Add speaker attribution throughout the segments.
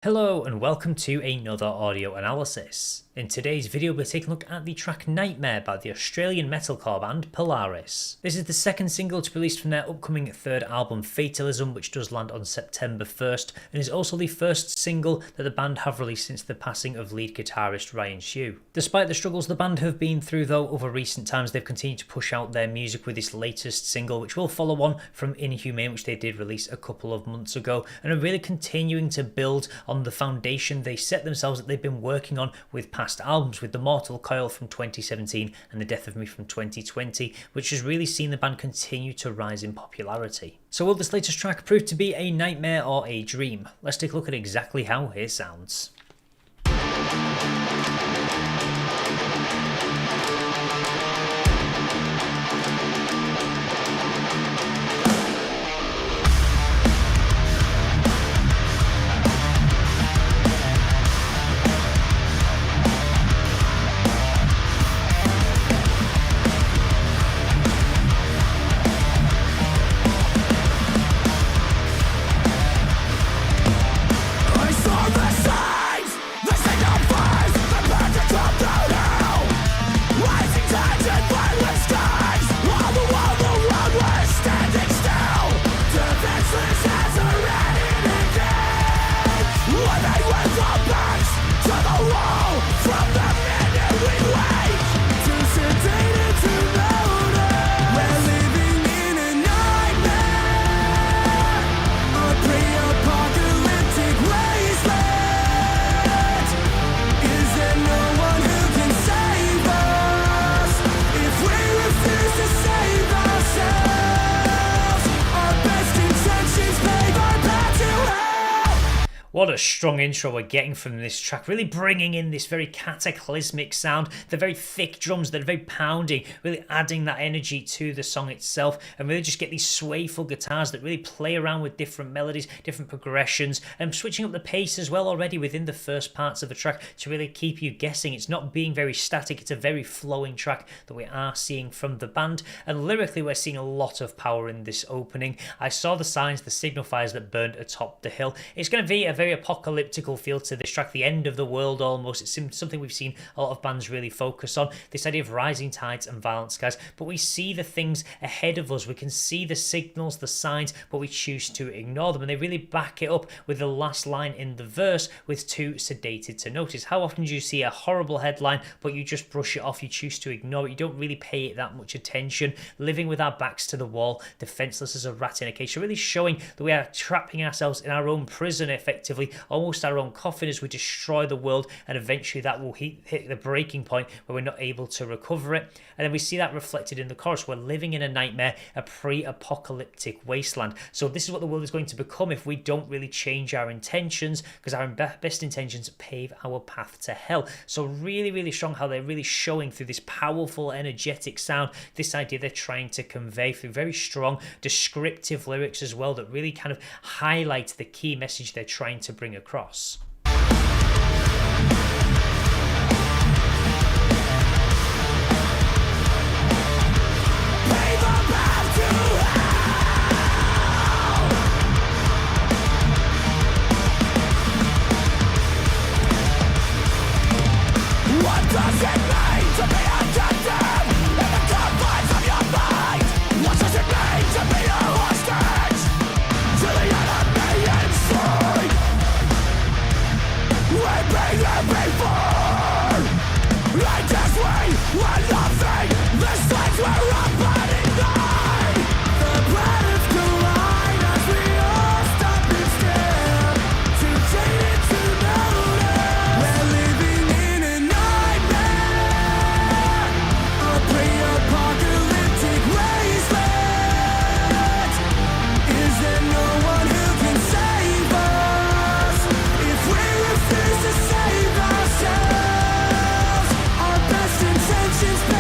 Speaker 1: Hello and welcome to another audio analysis. In today's video we're taking a look at the track Nightmare by the Australian metalcore band Polaris. This is the second single to be released from their upcoming third album Fatalism, which does land on September 1st, and is also the first single that the band have released since the passing of lead guitarist Ryan Hsu. Despite the struggles the band have been through though over recent times, they've continued to push out their music with this latest single, which will follow on from Inhumane, which they did release a couple of months ago, and are really continuing to build on the foundation they set themselves that they've been working on with past albums, with The Mortal Coil from 2017 and The Death of Me from 2020, which has really seen the band continue to rise in popularity. So will this latest track prove to be a nightmare or a dream? Let's take a look at exactly how it sounds. What a strong intro we're getting from this track, really bringing in this very cataclysmic sound, the very thick drums that are very pounding, really adding that energy to the song itself, and really just get these swayful guitars that really play around with different melodies, different progressions, and switching up the pace as well already within the first parts of the track to really keep you guessing. It's not being very static, it's a very flowing track that we are seeing from the band, and lyrically we're seeing a lot of power in this opening. I saw the signs, the signal fires that burned atop the hill. It's going to be a very apocalyptical feel to this track, the end of the world almost. It's something we've seen a lot of bands really focus on, this idea of rising tides and violent skies, but we see the things ahead of us, we can see the signals, the signs, but we choose to ignore them, and they really back it up with the last line in the verse with "too sedated to notice." How often do you see a horrible headline but you just brush it off, you choose to ignore it, you don't really pay it that much attention, living with our backs to the wall, defenseless as a rat in a cage. So really showing that we are trapping ourselves in our own prison effectively, almost our own coffin, as we destroy the world, and eventually that will hit the breaking point where we're not able to recover it. And then we see that reflected in the chorus: we're living in a nightmare, a pre-apocalyptic wasteland. So this is what the world is going to become if we don't really change our intentions, because our best intentions pave our path to hell. So really strong how they're really showing through this powerful energetic sound this idea they're trying to convey through very strong descriptive lyrics as well, that really kind of highlight the key message they're trying to bring across.
Speaker 2: Intentions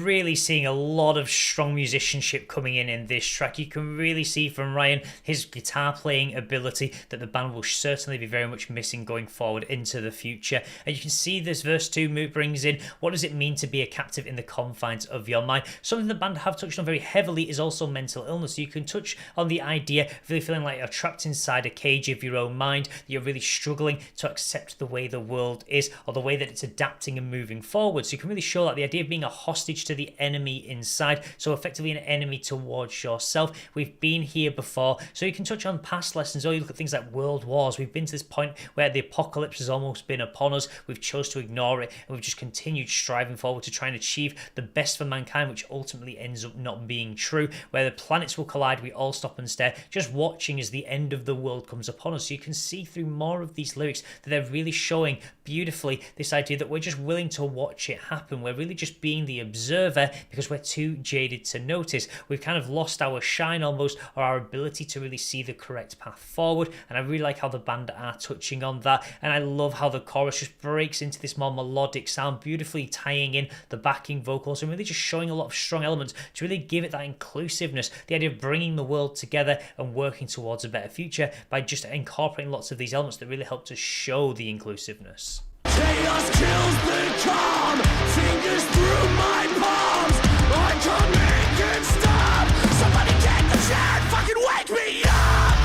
Speaker 1: really seeing a lot of strong musicianship coming in this track. You can really see from Ryan his guitar playing ability that the band will certainly be very much missing going forward into the future. And you can see this verse 2 brings in, what does it mean to be a captive in the confines of your mind? Something the band have touched on very heavily is also mental illness. So you can touch on the idea of really feeling like you're trapped inside a cage of your own mind, that you're really struggling to accept the way the world is or the way that it's adapting and moving forward. So you can really show that the idea of being a hostage to the enemy inside, so effectively an enemy towards yourself. We've been here before, so you can touch on past lessons, or you look at things like world wars. We've been to this point where the apocalypse has almost been upon us. We've chose to ignore it, and we've just continued striving forward to try and achieve the best for mankind, which ultimately ends up not being true, where the planets will collide, we all stop and stare, just watching as the end of the world comes upon us. So you can see through more of these lyrics that they're really showing beautifully this idea that we're just willing to watch it happen. We're really just being the observer because we're too jaded to notice. We've kind of lost our shine almost, or our ability to really see the correct path forward. And I really like how the band are touching on that. And I love how the chorus just breaks into this more melodic sound, beautifully tying in the backing vocals and really just showing a lot of strong elements to really give it that inclusiveness, the idea of bringing the world together and working towards a better future by just incorporating lots of these elements that really help to show the inclusiveness.
Speaker 2: Chaos kills the calm, fingers through my palms. I can't make it stop. Somebody get the chair and fucking wake me up.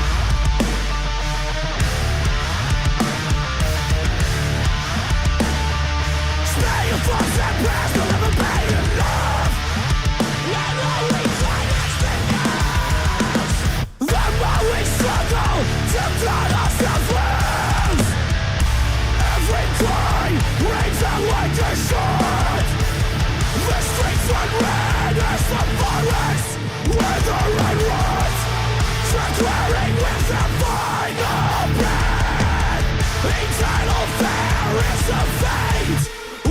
Speaker 2: Spare your thoughts and prayers, they'll never be enough. And all we find is the news. The more we struggle to cut ourselves loose, every cry rings out like a shot. The streets run red as the forest wither and rot, declaring with their final breath. Eternal fear is the fate.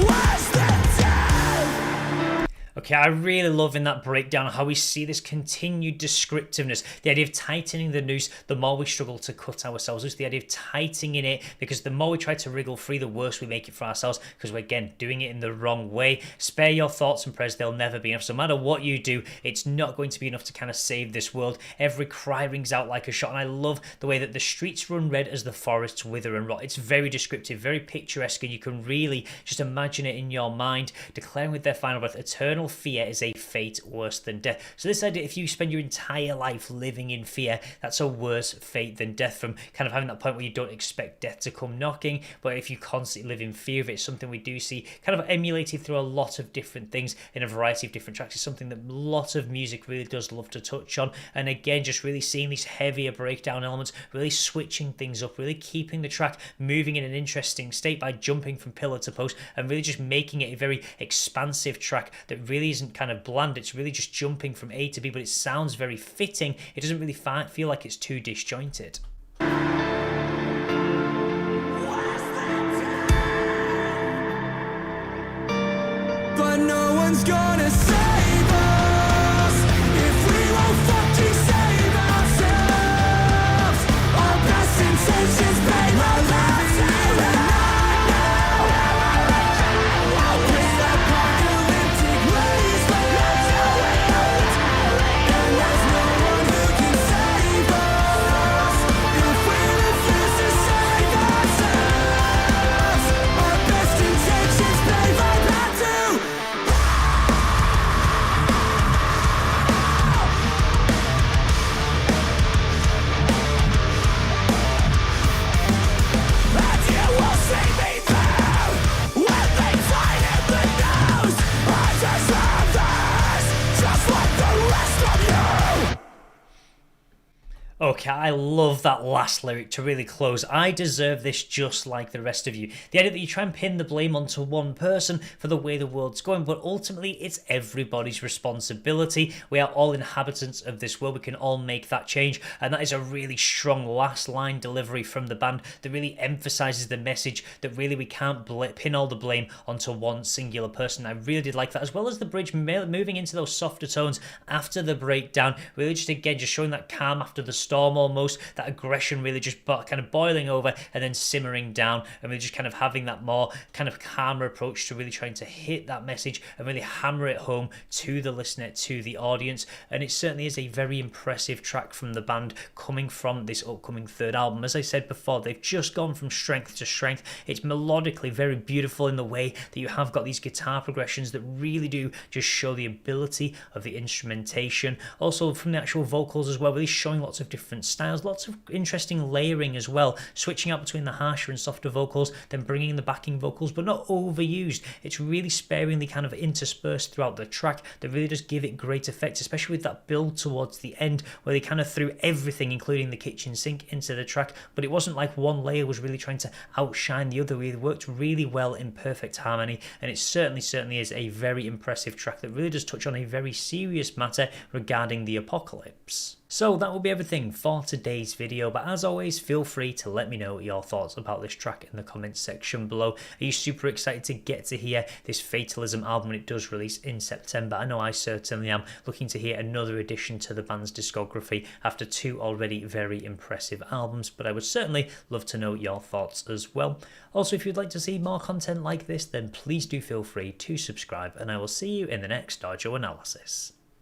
Speaker 2: Where's the death?
Speaker 1: Okay, I really love in that breakdown how we see this continued descriptiveness, the idea of tightening the noose, the more we struggle to cut ourselves loose, the idea of tightening it, because the more we try to wriggle free, the worse we make it for ourselves, because we're, again, doing it in the wrong way. Spare your thoughts and prayers, they'll never be enough. So no matter what you do, it's not going to be enough to kind of save this world. Every cry rings out like a shot, and I love the way that the streets run red as the forests wither and rot. It's very descriptive, very picturesque, and you can really just imagine it in your mind, declaring with their final breath, eternal fear is a fate worse than death. So this idea, if you spend your entire life living in fear, that's a worse fate than death, from kind of having that point where you don't expect death to come knocking, but if you constantly live in fear of it, it's something we do see kind of emulated through a lot of different things in a variety of different tracks. It's something that a lot of music really does love to touch on, and again, just really seeing these heavier breakdown elements, really switching things up, really keeping the track moving in an interesting state by jumping from pillar to post, and really just making it a very expansive track that really isn't kind of bland. It's really just jumping from A to B, but it sounds very fitting. It doesn't really feel like it's too disjointed.
Speaker 2: But no one's gonna save us if we won't fucking save ourselves. Our best intentions pay the last with apocalyptic ways, but let's do it. And there's no one who can save us if we refuse to save ourselves. Our best intentions pay the last
Speaker 1: Okay, I love that last lyric to really close. I deserve this just like the rest of you. The idea that you try and pin the blame onto one person for the way the world's going, but ultimately it's everybody's responsibility. We are all inhabitants of this world. We can all make that change. And that is a really strong last line delivery from the band that really emphasizes the message that really we can't pin all the blame onto one singular person. I really did like that, as well as the bridge moving into those softer tones after the breakdown, really just again just showing that calm after the storm. storm almost, that aggression really just kind of boiling over and then simmering down, and really just kind of having that more kind of calmer approach to really trying to hit that message and really hammer it home to the listener, to the audience. And it certainly is a very impressive track from the band coming from this upcoming third album. As I said before, they've just gone from strength to strength. It's melodically very beautiful in the way that you have got these guitar progressions that really do just show the ability of the instrumentation. Also from the actual vocals as well, really showing lots of different styles, lots of interesting layering as well, switching out between the harsher and softer vocals, then bringing in the backing vocals, but not overused. It's really sparingly kind of interspersed throughout the track that really does give it great effect, especially with that build towards the end where they kind of threw everything, including the kitchen sink, into the track, but it wasn't like one layer was really trying to outshine the other. It worked really well in perfect harmony, and it certainly is a very impressive track that really does touch on a very serious matter regarding the apocalypse. So that will be everything for today's video, but as always, feel free to let me know your thoughts about this track in the comments section below. Are you super excited to get to hear this Fatalism album when it does release in September? I know I certainly am, looking to hear another addition to the band's discography after two already very impressive albums, but I would certainly love to know your thoughts as well. Also, if you'd like to see more content like this, then please do feel free to subscribe, and I will see you in the next Dojo analysis.